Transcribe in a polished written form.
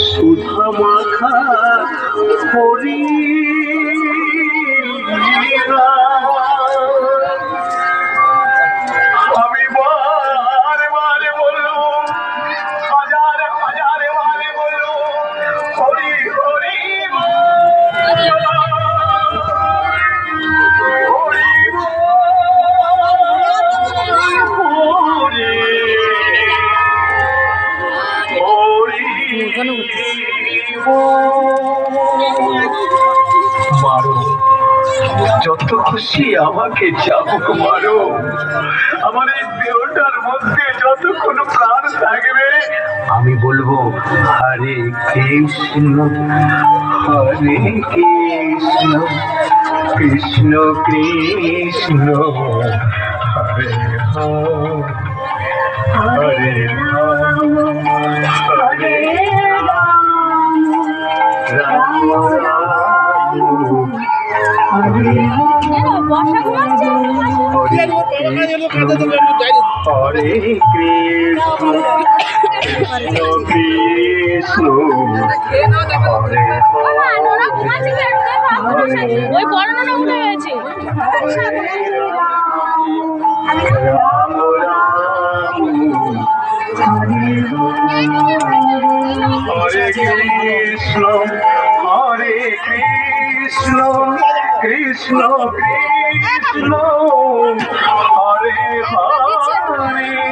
সুধা মাখা হরি আমি বারে বারে বললো, হাজারে হাজারে বারে বললো হরি হরি মারো, যত খুশি আমাকে চাবুক মারো, আমার এই দেহটার মধ্যে যতক্ষণ প্রাণ থাকবে আমি বলবো হরে কৃষ্ণ হরে কৃষ্ণ কৃষ্ণ কৃষ্ণ হরে হরে হরে রাম রাম হরে হরে কৃষ্ণ কৃষ্ণ কৃষ্ণ হরে রাম রাম হরে কৃষ্ণ হরে কৃষ্ণ কৃষ্ণ কৃষ্ণ হরে হরে